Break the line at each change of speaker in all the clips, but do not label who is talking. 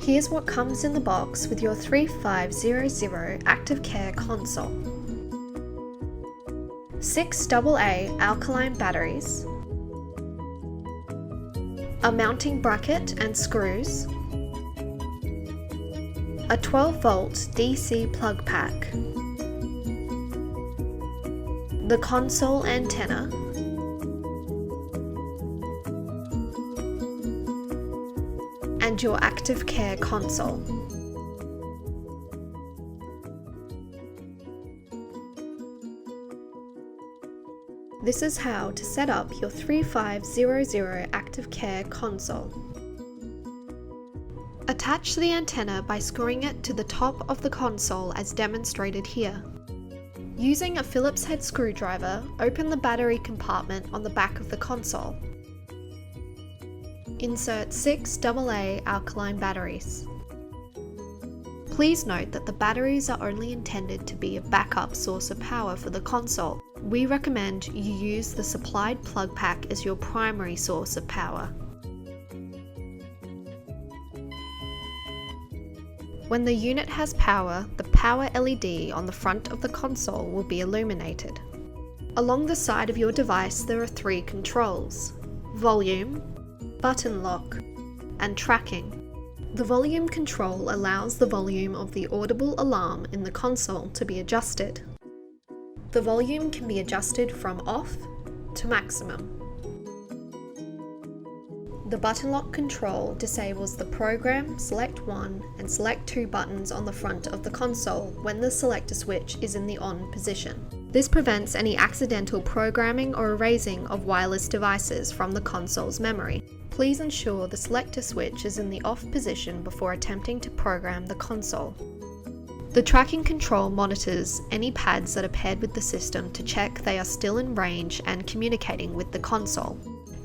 Here's what comes in the box with your 3500 ActiveCare Console. 6 AA alkaline batteries, a mounting bracket and screws, a 12-volt DC plug pack, the console antenna, and your ActiveCare Console. This is how to set up your 3500 ActiveCare Console. Attach the antenna by screwing it to the top of the console as demonstrated here. Using a Phillips head screwdriver, open the battery compartment on the back of the console. Insert 6 AA alkaline batteries. Please note that the batteries are only intended to be a backup source of power for the console. We recommend you use the supplied plug pack as your primary source of power. When the unit has power, the power LED on the front of the console will be illuminated. Along the side of your device there are 3 controls: volume, button lock, and tracking. The volume control allows the volume of the audible alarm in the console to be adjusted. The volume can be adjusted from off to maximum. The button lock control disables the Program, Select 1 and Select 2 buttons on the front of the console when the selector switch is in the on position. This prevents any accidental programming or erasing of wireless devices from the console's memory. Please ensure the selector switch is in the off position before attempting to program the console. The tracking control monitors any pads that are paired with the system to check they are still in range and communicating with the console.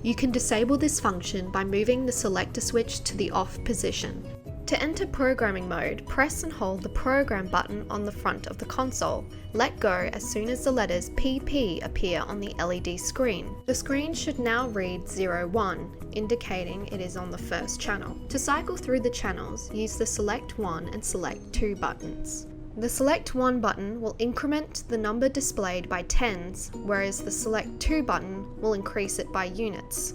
You can disable this function by moving the selector switch to the off position. To enter programming mode, press and hold the program button on the front of the console. Let go as soon as the letters PP appear on the LED screen. The screen should now read 01, indicating it is on the first channel. To cycle through the channels, use the Select 1 and Select 2 buttons. The Select 1 button will increment the number displayed by tens, whereas the Select 2 button will increase it by units.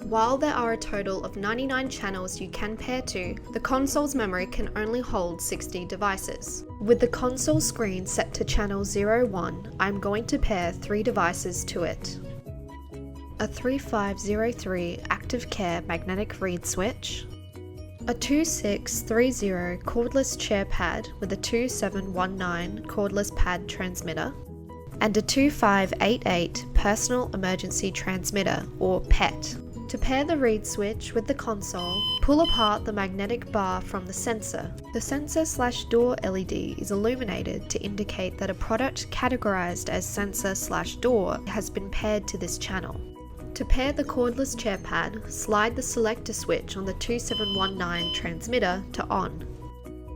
While there are a total of 99 channels you can pair to, the console's memory can only hold 60 devices. With the console screen set to channel 01, I'm going to pair 3 devices to it. A 3503 ActiveCare magnetic reed switch, a 2630 cordless chair pad with a 2719 cordless pad transmitter, and a 2588 personal emergency transmitter or PET. To pair the reed switch with the console, pull apart the magnetic bar from the sensor. The sensor/door LED is illuminated to indicate that a product categorized as sensor/door has been paired to this channel. To pair the cordless chair pad, slide the selector switch on the 2719 transmitter to on.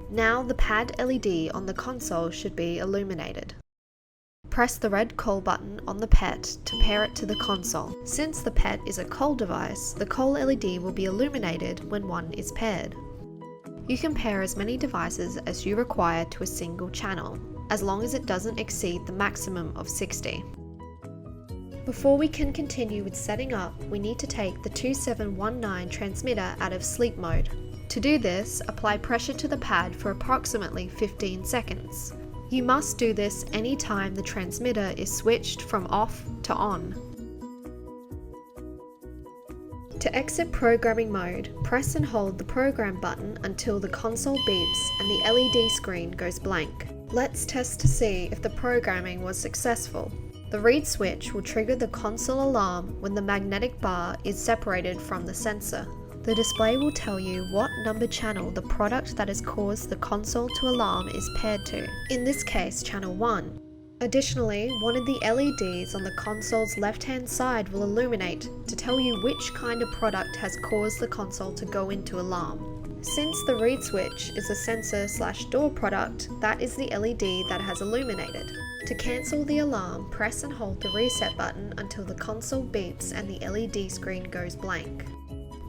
Now the pad LED on the console should be illuminated. Press the red call button on the PET to pair it to the console. Since the PET is a call device, the call LED will be illuminated when one is paired. You can pair as many devices as you require to a single channel, as long as it doesn't exceed the maximum of 60. Before we can continue with setting up, we need to take the 2719 transmitter out of sleep mode. To do this, apply pressure to the pad for approximately 15 seconds. You must do this any time the transmitter is switched from off to on. To exit programming mode, press and hold the program button until the console beeps and the LED screen goes blank. Let's test to see if the programming was successful. The reed switch will trigger the console alarm when the magnetic bar is separated from the sensor. The display will tell you what number channel the product that has caused the console to alarm is paired to, in this case channel 1. Additionally, one of the LEDs on the console's left-hand side will illuminate to tell you which kind of product has caused the console to go into alarm. Since the reed switch is a sensor/door product, that is the LED that has illuminated. To cancel the alarm, press and hold the reset button until the console beeps and the LED screen goes blank.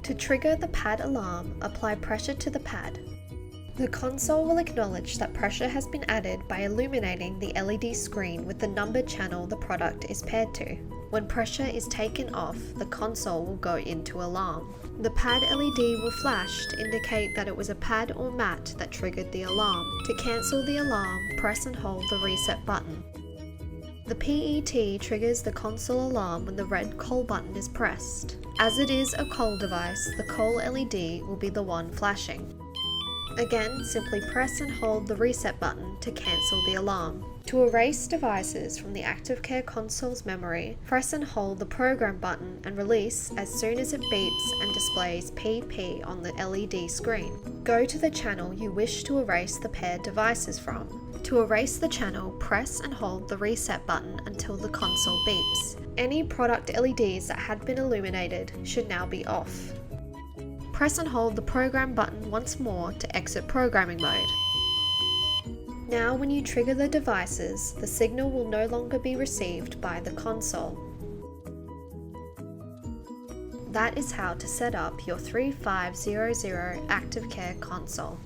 To trigger the pad alarm, apply pressure to the pad. The console will acknowledge that pressure has been added by illuminating the LED screen with the numbered channel the product is paired to. When pressure is taken off, the console will go into alarm. The pad LED will flash to indicate that it was a pad or mat that triggered the alarm. To cancel the alarm, press and hold the reset button. The PET triggers the console alarm when the red call button is pressed. As it is a call device, the call LED will be the one flashing. Again, simply press and hold the reset button to cancel the alarm. To erase devices from the ActiveCare Console's memory, press and hold the program button and release as soon as it beeps and displays PP on the LED screen. Go to the channel you wish to erase the paired devices from. To erase the channel, press and hold the reset button until the console beeps. Any product LEDs that had been illuminated should now be off. Press and hold the program button once more to exit programming mode. Now when you trigger the devices, the signal will no longer be received by the console. That is how to set up your 3500 ActiveCare Console.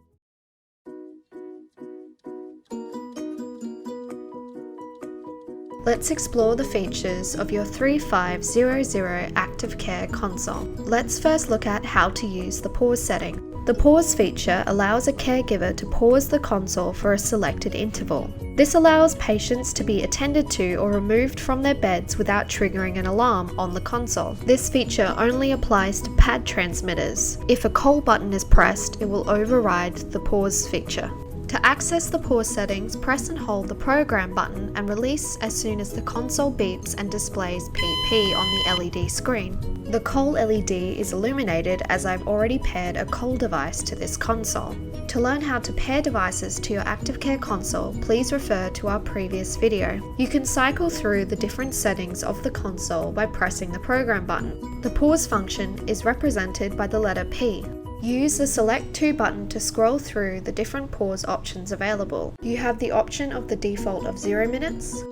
Let's explore the features of your 3500 ActiveCare Console. Let's first look at how to use the pause setting. The pause feature allows a caregiver to pause the console for a selected interval. This allows patients to be attended to or removed from their beds without triggering an alarm on the console. This feature only applies to pad transmitters. If a call button is pressed, it will override the pause feature. To access the pause settings, press and hold the program button and release as soon as the console beeps and displays PP on the LED screen. The call LED is illuminated as I've already paired a call device to this console. To learn how to pair devices to your ActiveCare Console, please refer to our previous video. You can cycle through the different settings of the console by pressing the program button. The pause function is represented by the letter P. Use the Select To button to scroll through the different pause options available. You have the option of the default of 0 minutes,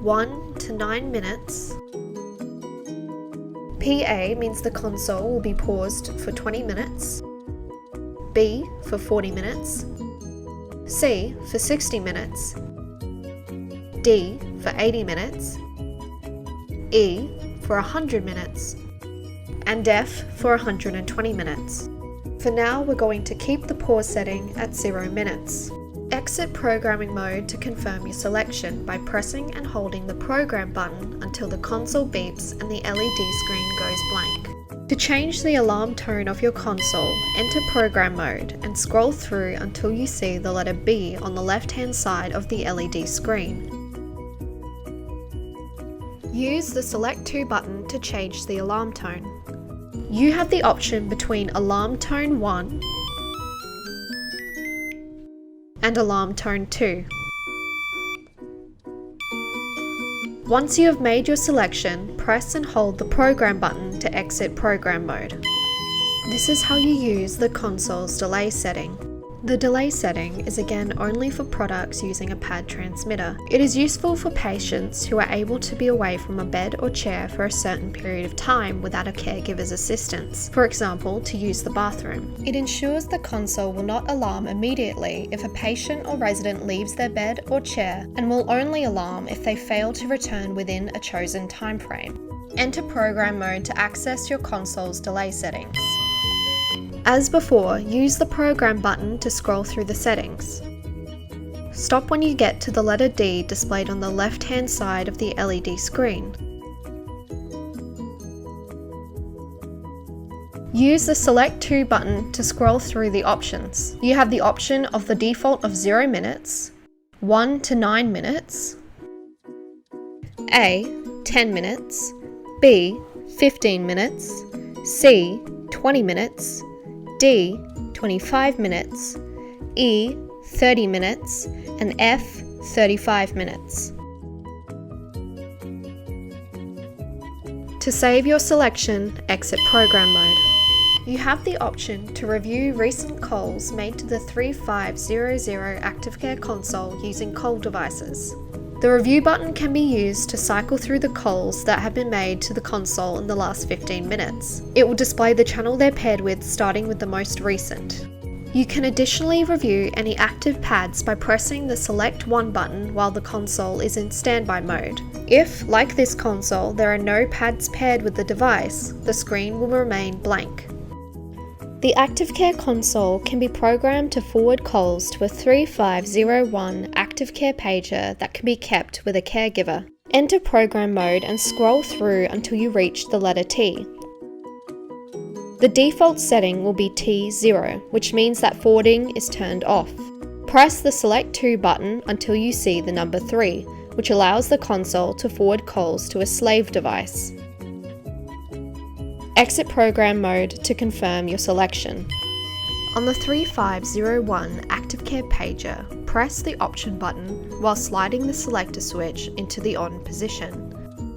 1 to 9 minutes. PA means the console will be paused for 20 minutes, B for 40 minutes, C for 60 minutes, D for 80 minutes, E for 100 minutes, and F for 120 minutes. For now, we're going to keep the pause setting at 0 minutes. Exit programming mode to confirm your selection by pressing and holding the program button until the console beeps and the LED screen goes blank. To change the alarm tone of your console, enter program mode and scroll through until you see the letter B on the left-hand side of the LED screen. Use the Select To button to change the alarm tone. You have the option between Alarm Tone 1 and Alarm Tone 2. Once you have made your selection, press and hold the program button to exit program mode. This is how you use the console's delay setting. The delay setting is again only for products using a pad transmitter. It is useful for patients who are able to be away from a bed or chair for a certain period of time without a caregiver's assistance, for example, to use the bathroom. It ensures the console will not alarm immediately if a patient or resident leaves their bed or chair and will only alarm if they fail to return within a chosen time frame. Enter program mode to access your console's delay settings. As before, use the program button to scroll through the settings. Stop when you get to the letter D displayed on the left-hand side of the LED screen. Use the Select To button to scroll through the options. You have the option of the default of 0 minutes, 1 to 9 minutes, A, 10 minutes, B, 15 minutes, C, 20 minutes, D, 25 minutes, E, 30 minutes, and F, 35 minutes. To save your selection, exit program mode. You have the option to review recent calls made to the 3500 ActiveCare Console using call devices. The review button can be used to cycle through the calls that have been made to the console in the last 15 minutes. It will display the channel they're paired with, starting with the most recent. You can additionally review any active pads by pressing the Select 1 button while the console is in standby mode. If, like this console, there are no pads paired with the device, the screen will remain blank. The ActiveCare Console can be programmed to forward calls to a 3501 ActiveCare pager that can be kept with a caregiver. Enter program mode and scroll through until you reach the letter T. The default setting will be T0, which means that forwarding is turned off. Press the Select 2 button until you see the number 3, which allows the console to forward calls to a slave device. Exit program mode to confirm your selection. On the 3501 ActiveCare pager, press the option button while sliding the selector switch into the on position.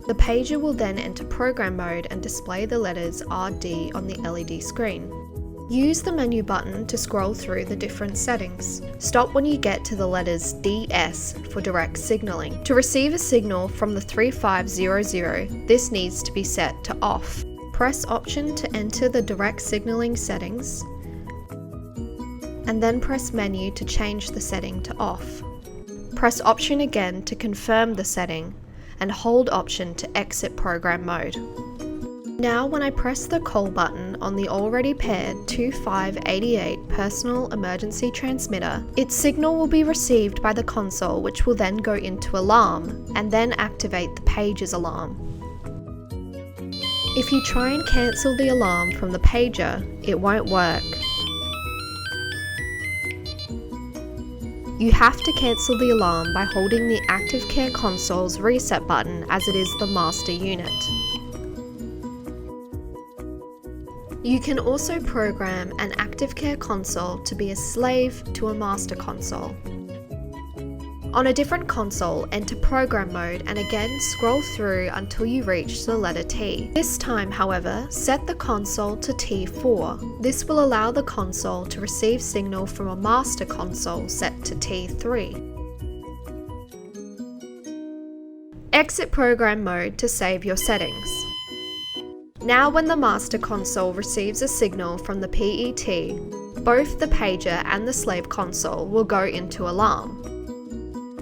The pager will then enter program mode and display the letters RD on the LED screen. Use the menu button to scroll through the different settings. Stop when you get to the letters DS for direct signaling. To receive a signal from the 3500, this needs to be set to off. Press option to enter the direct signaling settings, and then press menu to change the setting to off. Press option again to confirm the setting, and hold option to exit program mode. Now when I press the call button on the already paired 2588 personal emergency transmitter, its signal will be received by the console, which will then go into alarm and then activate the pager's alarm. If you try and cancel the alarm from the pager, it won't work. You have to cancel the alarm by holding the ActiveCare Console's reset button, as it is the master unit. You can also program an ActiveCare Console to be a slave to a master console. On a different console, enter program mode and again scroll through until you reach the letter T. This time, however, set the console to T4. This will allow the console to receive signal from a master console set to T3. Exit program mode to save your settings. Now when the master console receives a signal from the PET, both the pager and the slave console will go into alarm.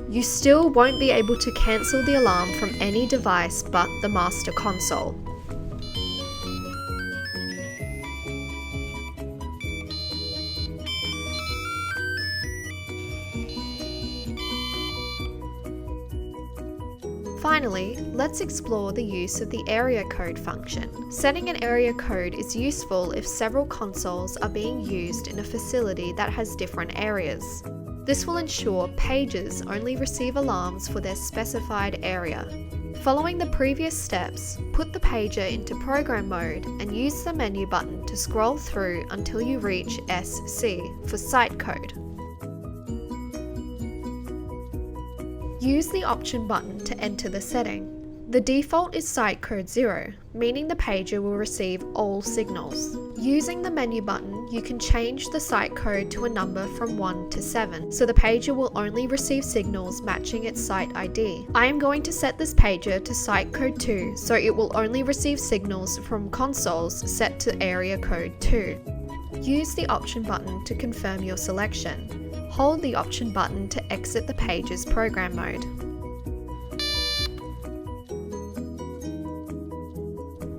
You still won't be able to cancel the alarm from any device but the master console. Finally, let's explore the use of the area code function. Setting an area code is useful if several consoles are being used in a facility that has different areas. This will ensure pagers only receive alarms for their specified area. Following the previous steps, put the pager into program mode and use the menu button to scroll through until you reach SC for site code. Use the option button to enter the setting. The default is site code 0, meaning the pager will receive all signals. Using the menu button, you can change the site code to a number from 1 to 7, so the pager will only receive signals matching its site ID. I am going to set this pager to site code 2, so it will only receive signals from consoles set to area code 2. Use the option button to confirm your selection. Hold the option button to exit the pager's program mode.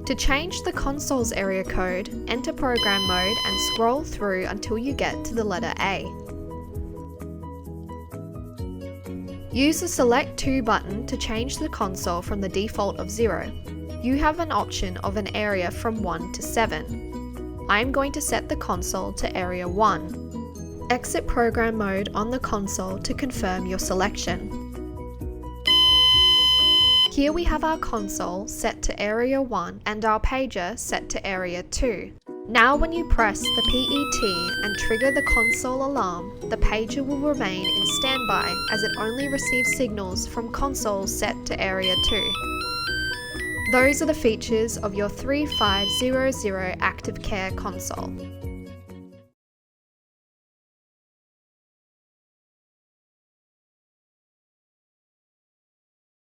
To change the console's area code, enter program mode and scroll through until you get to the letter A. Use the Select 2 button to change the console from the default of 0. You have an option of an area from 1 to 7. I am going to set the console to area 1. Exit program mode on the console to confirm your selection. Here we have our console set to area 1 and our pager set to area 2. Now when you press the PET and trigger the console alarm, the pager will remain in standby as it only receives signals from consoles set to area 2. Those are the features of your 3500 ActiveCare Console.